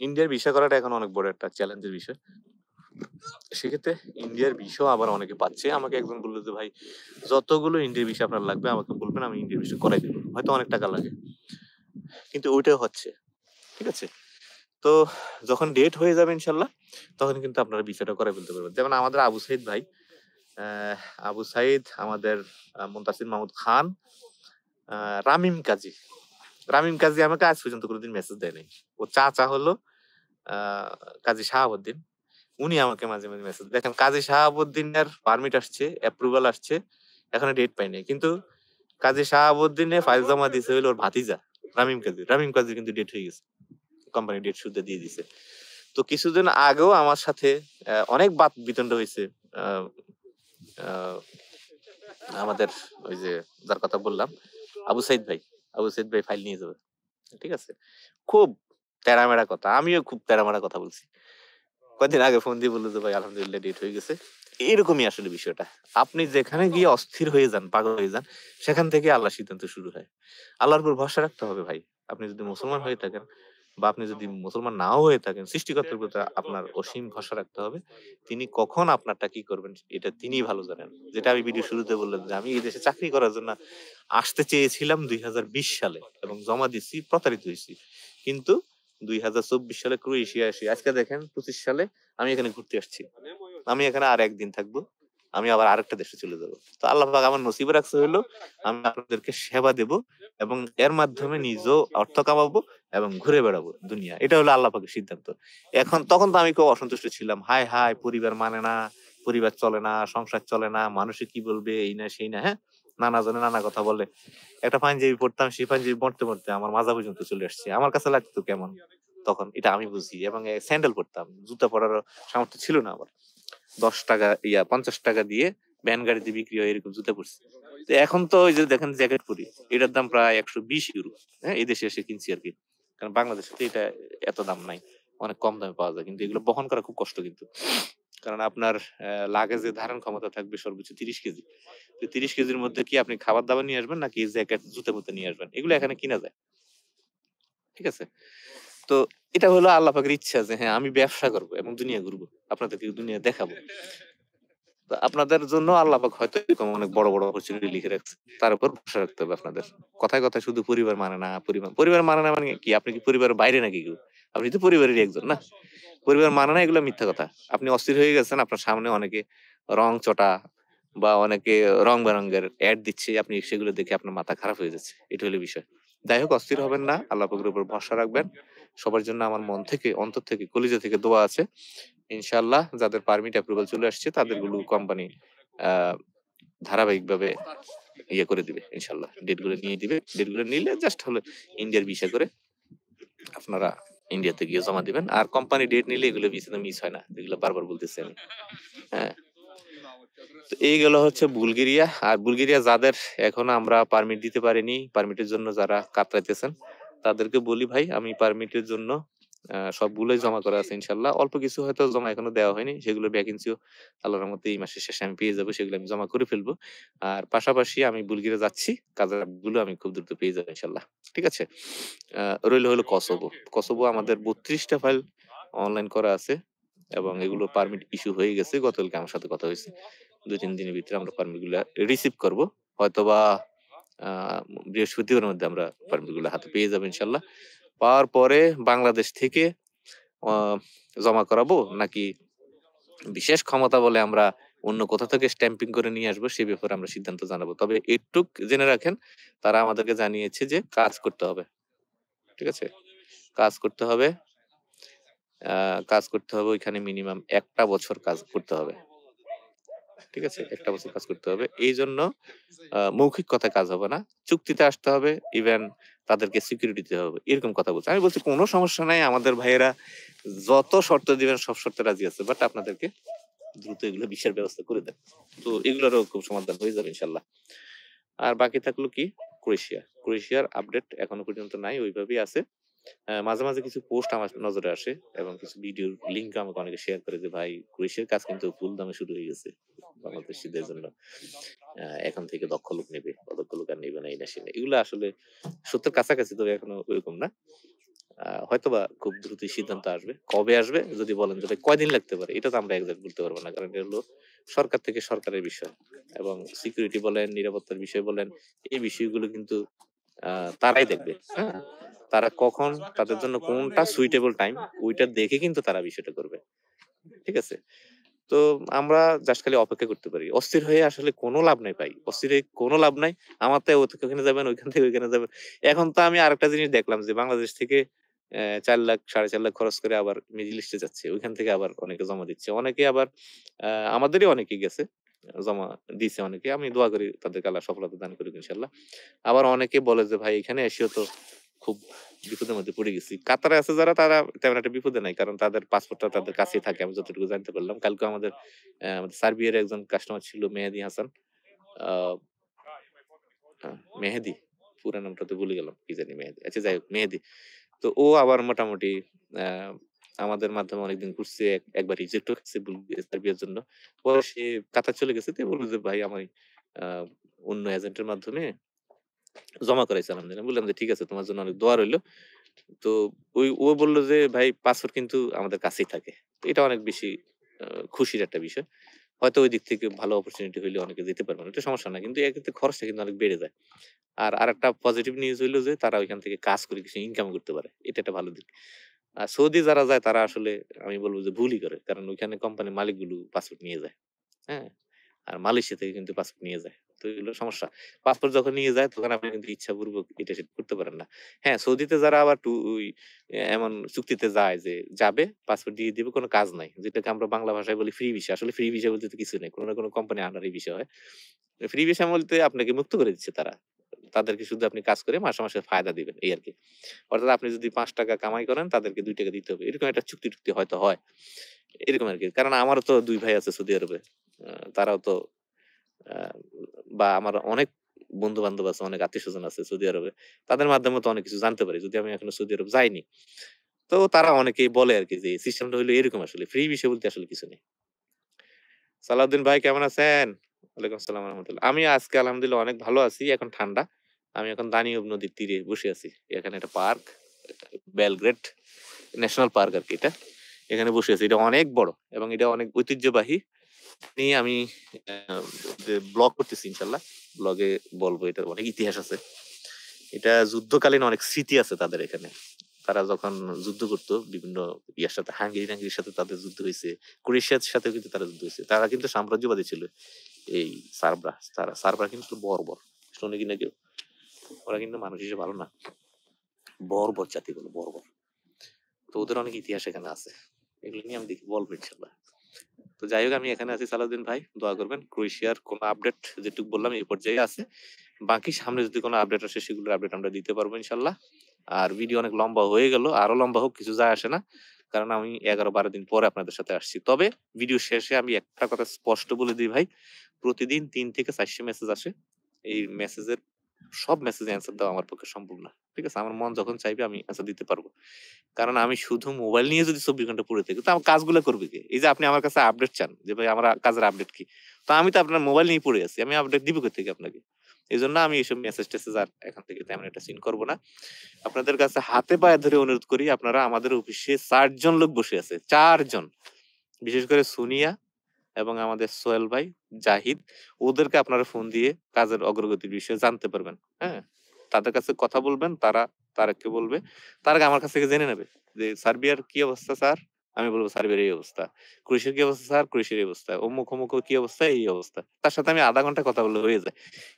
ইন্ডিয়ার ভিসা করাটা এখন অনেক বড় একটা চ্যালেঞ্জের বিষয়। সেক্ষেত্রে ইন্ডিয়ার ভিসাও আবার অনেকে পাচ্ছে। আমাকে একজন বললো যে ভাই যতগুলো ইন্ডিয়ার ভিসা আপনার লাগবে আমাকে বলবেন, আমি ইন্ডিয়ার ভিসা করাই দেবো, হয়তো অনেক টাকা লাগে, কিন্তু ওইটাও হচ্ছে। ঠিক আছে, তো যখন ডেট হয়ে যাবে ইনশাল্লাহ তখন কিন্তু আপনারা ভিসাটা করে ফেলতে পারবেন। যেমন আমাদের আবু সাইদ ভাই, আবু সাইদ, আমাদের মুনতাসির মাহমুদ খান, রামিম কাজী। রামিম কাজী আমাকে আজ পর্যন্ত কোনোদিন মেসেজ দেয় নাই। ও চাচা হলো কাজী শাহাবুদ্দিন, উনি আমাকে মাঝে মাঝে মেসেজ দেখেন। কাজী শাহাবুদ্দিনের পারমিট আসছে, অ্যাপ্রুভাল আসছে, এখনো ডেট পাই নাই। কিন্তু কাজী শাহাবুদ্দিনে ফাইল জমা দিছে হইলো ওর ভাতিজা রামিম কাজী। রামিম কাজী কিন্তু ডেট হয়ে গেছে, কোম্পানি ডেট শুদ্ধ দিয়ে দিছে। তো কিছুদিন আগেও আমার সাথে অনেক বাদ বিতণ্ড হয়েছে। আমাদের ওই যে যার কথা বললাম আবু সাইদ ভাই, আবু সাইদ ভাই ফাইল নিয়ে যাবে, ঠিক আছে। খুব তেরামেরা কথা, আমিও খুব তেরামেরা কথা বলছি। কয়েকদিন আগে ফোন দিয়ে বললো যে ভাই আলহামদুলিল্লাহ ডেট হয়ে গেছে। এরকমই আসলে বিষয়টা, আপনি যেখানে গিয়ে অস্থির হয়ে যান, পাগল হয়ে যান, সেখান থেকে আল্লাহ সিদ্ধান্ত শুরু হয়। আল্লাহর উপর ভরসা রাখতে হবে ভাই। আপনি যদি মুসলমান হয়ে থাকেন বা আপনি যদি মুসলমান নাও হয়ে থাকেন, সৃষ্টিকর্তার প্রতি আপনার অসীম ভরসা রাখতে হবে। তিনি কখন আপনারটা কি করবেন এটা তিনিই ভালো জানেন। যেটা আমি ভিডিও শুরুতে বললাম যে আমি এই দেশে চাকরি করার জন্য আসতে চেয়েছিলাম 2020 সালে এবং জমা দিচ্ছি, প্রতারিত হয়েছি। কিন্তু 2024 সালে ক্রোয়েশিয়া আসি, আজকে দেখেন 25 সালে আমি এখানে ঘুরতে আসছি। আমি এখানে আর একদিন থাকবো, আমি আবার আরেকটা দেশে চলে যাবো। তো আল্লাহ পাক আমার নসিবে রাখছে হইলো আমি আপনাদেরকে সেবা দেব এবং এর মাধ্যমে নিজেও অর্থ কামাবো এবং ঘুরে বেড়াবো দুনিয়া। এটা হলো আল্লাহ পাকের সিদ্ধান্ত। এখন তখন তো আমি খুব অসন্তুষ্ট ছিলাম, হায় হায় পরিবার মানে না, পরিবার চলে না, সংসার চলে না, মানুষে কি বলবে, এই না সেই না, হ্যাঁ নানা জনে নানা কথা বলে। একটা পাঞ্জাবি পড়তাম, সেই পাঞ্জাবি পড়তে পড়তে আমার মাজা পর্যন্ত চলে আসছে। আমার কাছে লাগতো কেমন তখন, এটা আমি বুঝি। এবং স্যান্ডেল পরতাম, জুতা পরার সামর্থ্য ছিল না আমার। 10 টাকা 50 টাকা দিয়ে ভ্যান গাড়িতে বিক্রি হয় এরকম জুতা পরছি। তো এখন তো ওই যে দেখেন জ্যাকেট পরি, এটার দাম প্রায় 120 ইউরো। হ্যাঁ, এই দেশে এসে কিনছি আর কি, কারণ বাংলাদেশে তো এটা এত দাম নাই, অনেক কম দামে পাওয়া যায়। কিন্তু এগুলো বহন করা খুব কষ্ট কিন্তু, কারণ আপনার লাগেজে ধারণ ক্ষমতা থাকবে সর্বোচ্চ 30 কেজি। তো 30 কেজির মধ্যে কি আপনি খাবার দাবার নিয়ে আসবেন নাকি জ্যাকেট জুতা মুতা নিয়ে আসবেন, এগুলো এখানে কিনা যায়। ঠিক আছে, তো এটা হলো আল্লাহ পাকের ইচ্ছা যে হ্যাঁ আমি ব্যবসা করবো এবং দুনিয়া ঘুরবো, আপনাদেরকে দুনিয়া দেখাবো। তো আপনাদের জন্য আল্লাহ পাক হয়তো এরকম অনেক বড় বড় অপরচুনিটি লিখে রাখছে, তার উপর ভরসা রাখতে হবে আপনাদের। কথায় কথায় শুধু পরিবার মানে না, পরিবার মানে না মানে কি, আপনি কি পরিবারের বাইরে নাকি কেউ? আপনি তো পরিবারেরই একজন না। পরিবার মানে না, এগুলো মিথ্যা কথা। আপনি অস্থির হয়ে গেছেন, আপনার সামনে অনেকে রং চটা বা অনেকে রং বেরঙের অ্যাড দিচ্ছে, আপনি সেগুলো দেখে আপনার মাথা খারাপ হয়ে যাচ্ছে। এটা হলো বিষয়। যাই হোক, অস্থির হবেন না, আল্লাহ পাকের উপর ভরসা রাখবেন। সবার জন্য আমার মন থেকে, অন্তর থেকে, কলিজা থেকে দোয়া আছে। ইনশাআল্লাহ যাদের পারমিট অ্যাপ্রুভাল চলে আসছে তাদের গুলো কোম্পানি ধারাবাহিকভাবে ইয়ে করে দিবে ইনশাআল্লাহ, ডেট গুলো নিয়ে দিবে। ডেট গুলো নিলে জাস্ট হলো ইন্ডিয়ার ভিসা করে আপনারা ইন্ডিয়াতে গিয়ে জমা দিবেন। আর কোম্পানি ডেট নিলে এগুলো ভিসাতে মিস হয় না, এগুলো বারবার বলতেছি আমি। হ্যাঁ, তো এই গেল হচ্ছে বুলগেরিয়া। আর বুলগেরিয়া যাদের এখনো আমরা পারমিট দিতে পারিনি, পারমিটের জন্য যারা কাতরাইতেছেন তাদেরকে বলি ভাই, আমি পারমিটের জন্য সবগুলোই জমা করা আছে ইনশাল্লাহ। অল্প কিছু হয়তো জমা এখনো দেওয়া হয়নি, সেগুলো ভ্যাকেন্সিও আল্লাহর রহমতে এই মাসের শেষে আমি পেয়ে যাবো, সেগুলো আমি জমা করে ফেলবো। আর পাশাপাশি আমি বুলগেরিয়া যাচ্ছি, কাজের গুলো আমি খুব দ্রুত পেয়ে যাবো ইনশাল্লাহ। ঠিক আছে, রইল হলো কসোভো। কসোভো আমাদের 32টা ফাইল অনলাইন করা আছে এবং এগুলো পারমিট ইস্যু হয়ে গেছে। গতকালকে আমার সাথে কথা হয়েছে, 2-3 দিনের ভিতরে আমরা পারমিট গুলা রিসিভ করবো। হয়তোবা বৃহস্পতিবারের মধ্যে আমরা পারমিট গুলো হাতে পেয়ে যাবো ইনশাল্লাহ। পাওয়ার পরে বাংলাদেশ থেকে জমা করাবো নাকি বিশেষ ক্ষমতা বলে আমরা অন্য কোথা থেকে স্ট্যাম্পিং করে নিয়ে আসবো, সে ব্যাপারে আমরা সিদ্ধান্ত জানাবো। তবে এটুক জেনে রাখেন, তারা আমাদেরকে জানিয়েছে যে কাজ করতে হবে। ঠিক আছে, কাজ করতে হবে, কাজ করতে হবে ওইখানে মিনিমাম 1টা বছর কাজ করতে হবে। ঠিক আছে, 1টা বছর কাজ করতে হবে। এই জন্য মৌখিক কথায় কাজ হবে না, চুক্তিতে আসতে হবে, ইভেন তাদেরকে সিকিউরিটি দিতে হবে, এরকম কথা বলছে। আমি বলছি কোনো সমস্যা নাই, আমাদের ভাইয়েরা যত শর্ত দিবেন সব শর্তে রাজি আছে, বাট আপনাদেরকে দ্রুত এগুলো ভিসার ব্যবস্থা করে দেন। তো এগুলোরও খুব সমাধান হয়ে যাবে ইনশাল্লাহ। আর বাকি থাকলো কি, ক্রোয়েশিয়ার আপডেট এখনো পর্যন্ত নাই, ওইভাবেই আছে। মাঝে মাঝে কিছু পোস্ট আমার নজরে আসে এবং কিছু ভিডিওর লিঙ্ক আমাকে অনেকে শেয়ার করে যে ভাই ক্রোয়েশিয়ার কাজ কিন্তু ফুল দামে শুরু হয়ে গেছে। বাংলাদেশিদের জন্য এখন থেকে দক্ষ লোক নেবে, অদক্ষ লোক আর নেবে না, এই না সে না। এগুলো আসলে সত্যের কাছাকাছি, তবে এখনো ওইরকম না। হয়তোবা খুব দ্রুতই সিদ্ধান্ত আসবে। কবে আসবে যদি বলেন যে ভাই কয়দিন লাগতে পারে, এটা তো আমরা একজ্যাক্ট বলতে পারবো না, কারণ এটা হলো সরকার থেকে সরকারের বিষয়, এবং সিকিউরিটি বলেন, নিরাপত্তার বিষয় বলেন, এই বিষয়গুলো কিন্তু তারাই দেখবে। হ্যাঁ, তারা কখন তাদের জন্য কোনটা সুইটেবল টাইম, ওইটা দেখে কিন্তু তারা বিষয়টা করবে। ঠিক আছে? তো আমরা জাস্ট খালি অপেক্ষা করতে পারি। অস্থির হয়ে আসলে কোনো লাভ নাই ভাই। অস্থির হয়ে কোনো লাভ নাই। আমার তো ওখানে যাবেন, ওইখান থেকে ওইখানে যাবেন। এখন তো আমি আরেকটা জিনিস দেখলাম যে বাংলাদেশ থেকে ৪ লাখ ৪.৫ লাখ খরচ করে আবার মিডল ইস্টে যাচ্ছে। ওইখান থেকে আবার অনেকে জমা দিচ্ছে। অনেকে আবার আ আমাদেরই অনেকে গেছে। জমা দিছে অনেকে। আমি দোয়া করি তাদেরকে আল্লাহ সফলতা দান করুক ইনশাআল্লাহ। আবার অনেকে বলে যে ভাই এখানে এসেও তো খুব বিপদের মধ্যে পড়ে গেছি। কাতারে আছে যারা, তারা তেমন একটা বিপদে নাই। কারণ তাদের পাসপোর্টটা তাদের কাছেই থাকে। আমি যতটুকু জানতে পারলাম। কালকে আমাদের সার্বিয়ার একজন কাস্টমার ছিল, মেহেদী হাসান। আ আ মেহেদী। পুরা নামটা তো ভুলে গেলাম। কি জানি মেহেদী। আচ্ছা যাই হোক, মেহেদী। তো ও আবার মোটামুটি আ আমাদের মাধ্যমে অনেকদিন ঘুরছে। একবার রিজেক্ট ও হয়েছে সার্বিয়ার জন্য। পরে সে কাতার চলে গেছে। তো বলল যে ভাই আমি আ অন্য এজেন্টের মাধ্যমে জমা করাইছি আলহামদুলিল্লাহ। আমি বললাম যে ঠিক আছে, তোমার জন্য অনেক দোয়া রইলো। তো ও বলল যে ভাই পাসপোর্ট কিন্তু আমাদের কাছেই থাকে। তো এটা অনেক বেশি আ খুশির একটা বিষয়। হয়তো ওই দিক থেকে ভালো অপরচুনিটি হইলে অনেকে যেতে পারবে না। এটা সমস্যা না। কিন্তু এক্ষেত্রে খরচটা কিন্তু অনেক বেড়ে যায়। আর আরেকটা পজিটিভ নিউজ হইলো যে তারা ওইখান থেকে কাজ করে কিছু ইনকাম করতে পারে। এটা একটা ভালো দিক। আর সৌদি যারা যায় তারা আসলে আমি বলব যে ভুলই করে। কারণ ওইখানে কোম্পানির মালিকগুলো পাসপোর্ট নিয়ে যায়। হ্যাঁ? আর মালয়েশিয়া থেকে কিন্তু পাসপোর্ট নিয়ে যায়। তো এগুলো সমস্যা। পাসপোর্ট যখন নিয়ে যায় তখন আপনি কিন্তু ইচ্ছাপূর্বক এটা সেটা করতে পারেন না। হ্যাঁ, সৌদিতে যারা আবার ওই এমন চুক্তিতে যায় যে যাবে, পাসপোর্ট দিয়ে দিবে, কোনো কাজ নাই। যেটাকে আমরা বাংলা ভাষায় বলি ফ্রি ভিসা। আসলে ফ্রি ভিসা বলতে তো কিছু নেই। কোনো না কোনো কোম্পানি আন্ডারে ভিসা হয়। ফ্রি ভিসা বলতে আপনাকে মুক্ত করে দিচ্ছে তারা। তাদেরকে শুধু আপনি কাজ করে মাসে, মাসে ফায়দা দিবেন, এই আরকি। অর্থাৎ আপনি যদি ৳৫ কামাই করেন তাদেরকে ৳২ দিতে হবে। এরকম একটা চুক্তি-টুক্তি হয়তো হয়। এরকম আরকি। কারণ আমারও তো ২ ভাই আছে সৌদি আরবে। তারাও তো আ বা আমার অনেক বন্ধু-বান্ধব আছে, অনেক আত্মীয়স্বজন আছে সৌদি আরবে। তাদের মাধ্যমে তো অনেক কিছু জানতে পারি। যদি আমি এখনো সৌদি আরব যাইনি। তো তারা অনেকেই বলে আরকি যে সিস্টেমটা হইলো এরকম আসলে। ফ্রি বিষয় বলতে আসলে কিছু নেই। সালাউদ্দিন ভাই কেমন আছেন? ওয়ালাইকুম আসসালাম ওয়া রাহমাতুল্লাহ। আমি আজকে আলহামদুলিল্লাহ অনেক ভালো আছি। এখন ঠান্ডা। আমি এখন দানিউব নদীর তীরে বসে আছি। এখানে একটা পার্ক, বেলগ্রেড ন্যাশনাল পার্ক আরকি এটা। এখানে বসে আছি। এটা অনেক বড় এবং এটা অনেক ঐতিহ্যবাহী। নিয়ে আমি যে ব্লগ করতেছি ইনশাআল্লাহ। ব্লগে বলবো এটার অনেক ইতিহাস আছে। এটা যুদ্ধকালীন অনেক স্মৃতি আছে তাদের এখানে। তারা যখন যুদ্ধ করত বিভিন্ন ইয়ার সাথে, হাঙ্গেরি-টাঙ্গেরির সাথে তাদের যুদ্ধ হইছে। ক্রোয়েশিয়ার সাথেও কিন্তু তারা যুদ্ধ হইছে। তারা কিন্তু সাম্রাজ্যবাদী ছিল। এই সার্বরা। সার্বরা কিন্তু বর্বর। শোনে কিনা কেউ? ওরা কিন্তু মানুষ হিসেবে ভালো না। বর্বর জাতি বলে, বর্বর। তো ওদের অনেক ইতিহাস এখানে আছে। এগুলো নিয়ে আমি দেখি বলবো ইনশাআল্লাহ। তো যাই হোক, আমি এখানে আছি, সালাউদ্দিন ভাই দোয়া করবেন। ক্রোয়েশিয়ার কোন আপডেট যেটুকু বললাম এই পর্যায়ে আছে। বাকি সামনে যদি কোনো আপডেট আসে সেগুলোর আপডেট আমরা দিতে পারবো ইনশাআল্লাহ। আর ভিডিও অনেক লম্বা হয়ে গেল। আরো লম্বা হোক, কিছু যায় আসে না। কারণ আমি ১১-১২ দিন পরে আপনাদের সাথে আসছি। তবে ভিডিও শেষে আমি একটা কথা স্পষ্ট বলে দিই ভাই, প্রতিদিন ৩ থেকে ৪০০ মেসেজ আসে। এই মেসেজের সব মেসেজে অ্যান্সার দেওয়া আমার পক্ষে সম্ভব না। ঠিক আছে? আমার মন যখন চাইবে আমি অ্যান্সার দিতে পারবো। কারণ আমি শুধু মোবাইল নিয়ে যদি ২৪ ঘন্টা পড়ে থাকি তো আমার কাজগুলো করবে কে? এই যে আপনি আমার কাছে আপডেট চান যে ভাই আমার কাজের আপডেট কি? তো আমি তো আপনার মোবাইল নিয়ে পড়ে আছি। আমি আপডেট দিব কোত্থেকে আপনাকে? এজন্য আমি এসব মেসেজ-টেসেজ আর এখন থেকে তেমন একটা সিন করব না। আপনাদের কাছে হাতে পায়ে ধরে অনুরোধ করি, আপনারা আমাদের অফিসে ৪ জন লোক বসে আছে। ৪ জন। বিশেষ করে সোনিয়া এবং আমাদের সোহেল ভাই, জাহিদ, ওদেরকে আপনারা ফোন দিয়ে কাজের অগ্রগতির বিষয়ে জানতে পারবেন। হ্যাঁ? তাদের কাছে কথা বলবেন, তারা তারেককে বলবে। তারেক আমার কাছ থেকে জেনে নেবে যে সার্বিয়ার কি অবস্থা স্যার? আমি বলব সার্বিয়ার এই অবস্থা। ক্রোয়েশিয়ার কি অবস্থা স্যার? ক্রোয়েশিয়ার এই অবস্থা। অমুক, অমুক কি অবস্থা? এই অবস্থা। তার সাথে আমি ০.৫ ঘন্টা কথা বললে হয়ে যায়।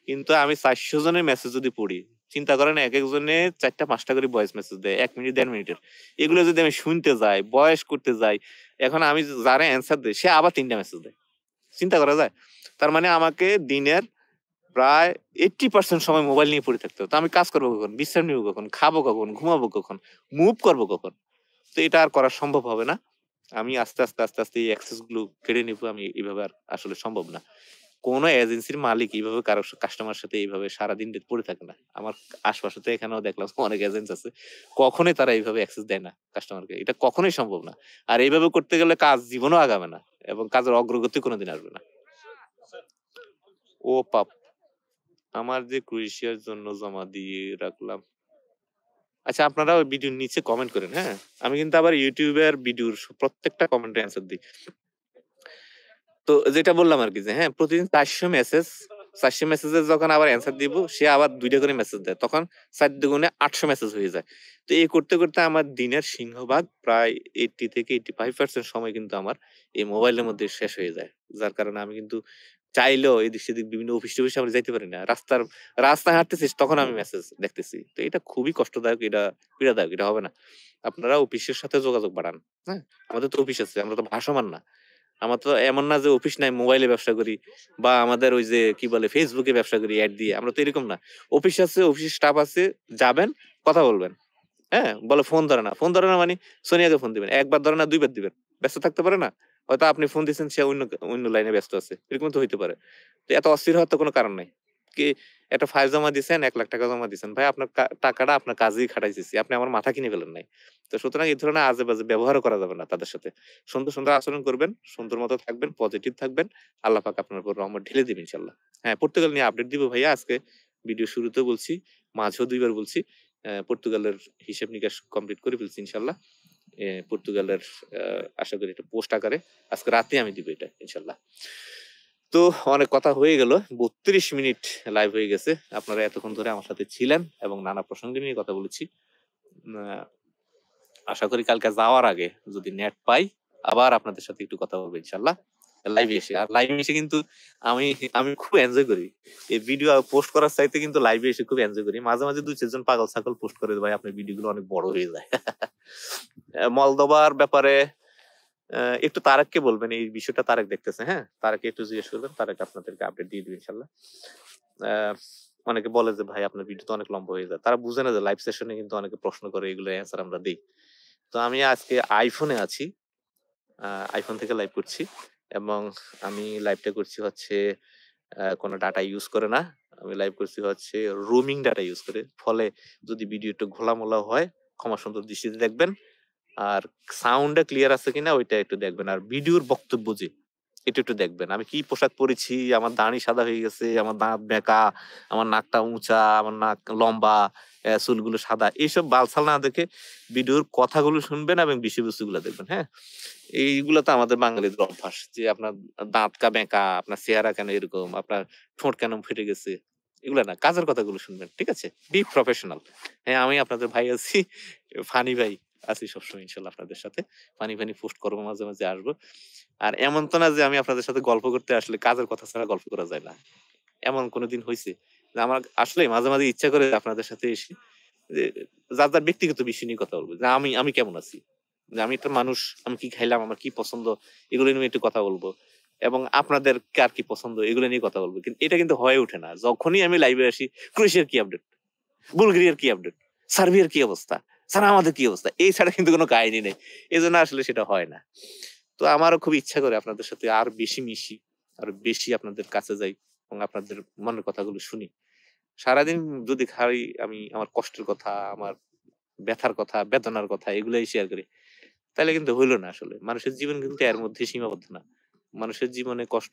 কিন্তু আমি ৪০০ জনের মেসেজ যদি পড়ি, চিন্তা করেন একেকজনে ৪টা ৫টা করে ভয়েস মেসেজ দেয়। ১ মিনিট ১.৫ মিনিটের। এগুলো যদি আমি শুনতে যাই, ভয়েস করতে যাই, এখন আমি যারে অ্যান্সার দেই সে আবার ৩টা মেসেজ দেয়। চিন্তা করা যায়? তার মানে আমাকে দিনের প্রায় 80% সময় মোবাইল নিয়ে পড়ে থাকতে হতো। আমি কাজ করব কখন? বিশ্রাম নিব কখন? খাবো কখন? ঘুমাবো কখন? মুভ করব কখন? তো এটা আর করা সম্ভব হবে না। আমি আস্তে আস্তে এই অ্যাক্সেস গুলো কেড়ে নিবো। আমি এভাবে আর আসলে সম্ভব না। কোন এজেন্সির মালিক এইভাবে কারো কাস্টমারের সাথে এইভাবে সারাদিন পড়ে থাকে না। আমার আশপাশে তো এখানেও দেখলাম অনেক এজেন্ট আছে। কখনোই তারা এইভাবে অ্যাক্সেস দেয় না কাস্টমারকে। এটা কখনোই সম্ভব না। আর এইভাবে করতে গেলে কাজ জীবনেও আগাবে না এবং কাজের অগ্রগতি কোনদিন আসবে না। ও পাপ, আমার যে ক্রোয়েশিয়ার জন্য জমা দিয়ে রাখলাম। আচ্ছা, আপনারা ওই ভিডিওর নিচে কমেন্ট করেন, হ্যাঁ? আমি কিন্তু আবার ইউটিউবের ভিডিওর প্রত্যেকটা কমেন্টে অ্যান্সার দিই। তো যেটা বললাম আরকি যে হ্যাঁ, প্রতিদিন ৪০০ মেসেজ, ৪০০ মেসেজের যখন আবার অ্যান্সার দিব, সে আবার ২ টা করে মেসেজ দেয়। তখন ৪ দুগুণে ৮০০ মেসেজ হয়ে যায়। তো এই করতে, করতে আমার দিনের সিংহভাগ প্রায় ৮০ থেকে ৮৫% সময় কিন্তু আমার এই মোবাইলের মধ্যে শেষ হয়ে যায়। যার কারণে আমি কিন্তু চাইলেও এদিক সেদিক বিভিন্ন অফিস-টফিসে আমরা যাইতে পারি না। রাস্তায় হাঁটতেছি তখন আমি মেসেজ দেখতেছি। তো এটা খুবই কষ্টদায়ক, এটা পীড়াদায়ক, এটা হবে না। আপনারা অফিসের সাথে যোগাযোগ বাড়ান, হ্যাঁ? আমাদের তো অফিস আছে, আমরা তো ভাসমান না। আমার তো এমন না যে অফিস নাই, মোবাইলে ব্যবসা করি বা আমাদের ওই যে কি বলে ফেসবুকে ব্যবসা করি অ্যাড দিয়ে, আমরা তো এরকম না। অফিস আছে, অফিসের স্টাফ আছে, যাবেন, কথা বলবেন, হ্যাঁ? বলে ফোন ধরে না, ফোন ধরে না মানে সোনিয়াকে ফোন দিবেন, একবার ধরে না ২ বার দিবেন, ব্যস্ত থাকতে পারে না? হয়তো আপনি ফোন দিচ্ছেন, সে অন্য অন্য লাইনে ব্যস্ত আছে, এরকম তো হইতে পারে। তো এত অস্থির হওয়ার তো কোনো কারণ নাই। কি, একটা ফাইল জমা দিছেন, ৳১,০০,০০০ জমা দিছেন, ভাই আপনার টাকাটা আপনার কাজেই খাটাইতেছি, আপনি আমার মাথা কিনে ফেলেন নাই। তো সুতরাং এই ধরনের আজে-বাজে ব্যবহারও করা যাবে না তাদের সাথে। সুন্দর, সুন্দর আচরণ করবেন, সুন্দর মতো থাকবেন, পজিটিভ থাকবেন। আল্লাহ পাক আপনার উপর রহমত ঢেলে দিবেন ইনশাআল্লাহ। হ্যাঁ, পর্তুগাল নিয়ে আপডেট দিব ভাইয়া আজকে। ভিডিও শুরুতেও বলছি, মাঝেও ২ বার বলছি। পর্তুগালের হিসাব-নিকাশ কমপ্লিট করে ফেলছি ইনশাআল্লাহ। পর্তুগালের আ আশা করি এটা পোস্ট আকারে আজকে রাতেই আমি দিব এটা ইনশাআল্লাহ। তো অনেক কথা হয়ে গেল। ৩২ মিনিট লাইভ হয়ে গেছে। আপনারা এতক্ষণ ধরে আমার সাথে ছিলেন এবং নানা প্রসঙ্গ নিয়ে কথা বলেছি। আ আশা করি কালকে যাওয়ার আগে যদি নেট পাই, আবার আপনাদের সাথে একটু কথা বলবো ইনশাআল্লাহ। লাইভে এসে। আর লাইভে এসে কিন্তু আমি আমি খুব এনজয় করি। এই ভিডিও পোস্ট করার চাইতে কিন্তু লাইভে এসে খুব এনজয় করি। মাঝে, মাঝে ২-৪ জন পাগল ছাগল পোস্ট করে, ভাই আপনার ভিডিওগুলো অনেক বড় হয়ে যায়। মলদোবার ব্যাপারে একটু তারেককে বলবেন, এই বিষয়টা তারেক দেখতেছে, হ্যাঁ? তারেককে একটু জিজ্ঞেস করবেন। তারেক আপনাদেরকে আপডেট দিয়ে দিবে ইনশাআল্লাহ। আ অনেকে বলে যে, "ভাই আপনার ভিডিও তো অনেক লম্বা হয়ে যায়।" তারা বুঝে না যে লাইভ সেশনে কিন্তু অনেকে প্রশ্ন করে, এগুলোর অ্যান্সার আমরা দেই। তো আমি আজকে আইফোনে আছি। আ আইফোন থেকে লাইভ করছি এবং আমি লাইভটা করছি হচ্ছে কোনো ডাটা ইউজ করে না। আমি লাইভ করছি হচ্ছে রোমিং ডাটা ইউজ করে। ফলে যদি ভিডিও একটু ঘোলামোলা হয়, ক্ষমা সুন্দর দৃষ্টিতে দেখবেন। আর সাউন্ডটা ক্লিয়ার আছে কিনা ওইটা একটু দেখবেন। আর ভিডিওর বক্তব্য যে, এটা একটু দেখবেন। আমি কি পোশাক পরেছি, আমার দাড়ি সাদা হয়ে গেছে, আমার দাঁত বেঁকা, আমার নাকটা উঁচা, আমার নাক লম্বা, চুলগুলো সাদা। এইসব বালছাল না দেখে ভিডিওর কথাগুলো শুনবেন এবং বিষয়বস্তুগুলো দেখবেন, হ্যাঁ? এইগুলা তো আমাদের বাঙালিদের অভ্যাস যে আপনার দাঁত বেঁকা, আপনার চেহারা কেন এরকম, আপনার ঠোঁট কেন ফেটে গেছে, এগুলা না, কাজের কথাগুলো শুনবেন, ঠিক আছে? Be professional. হ্যাঁ, আমি আপনাদের ভাই আছি, ফানি ভাই আছি সবসময় ইনশাল্লাহ আপনাদের সাথে। ফানি ফানি পোস্ট করবো, মাঝে মাঝে আসবো। আর এমন তো না যে আমি আপনাদের সাথে গল্প করতে আসলে কাজের কথা ছাড়া গল্প করা যায় না, এমন কোনোদিন হয়েছে যে আমার আসলে মাঝে মাঝে ইচ্ছা করে আপনাদের সাথে এসে যে যার যার ব্যক্তিগত বিষয় নিয়ে কথা বলবো, যে আমি আমি কেমন আছি, যে আমি একটা মানুষ, আমি কি খাইলাম, আমার কি পছন্দ, এগুলো নিয়ে একটু কথা বলবো এবং আপনাদের কার কি পছন্দ এগুলো নিয়ে কথা বলবো। কিন্তু এটা কিন্তু হয়ে ওঠে না। যখনই আমি লাইভে আসি, ক্রোয়েশিয়ার কি আপডেট, বুলগেরিয়ার কি আপডেট, সার্বিয়ার কি অবস্থা, স্যার আমাদের কি অবস্থা, এই ছাড়া কিন্তু কোনো কাহিনী নেই। এই জন্য আসলে সেটা হয় না। তো আমারও খুব ইচ্ছা করে আপনাদের সাথে আর বেশি মিশি, আর বেশি আপনাদের কাছে যাই এবং আপনাদের মনের কথাগুলো শুনি। সারাদিন যদি খালি আমি আমার কষ্টের কথা, আমার ব্যথার কথা, বেদনার কথা এগুলাই শেয়ার করি, তাইলে কিন্তু হইল না আসলে। মানুষের জীবন কিন্তু এর মধ্যে সীমাবদ্ধ না। মানুষের জীবনে কষ্ট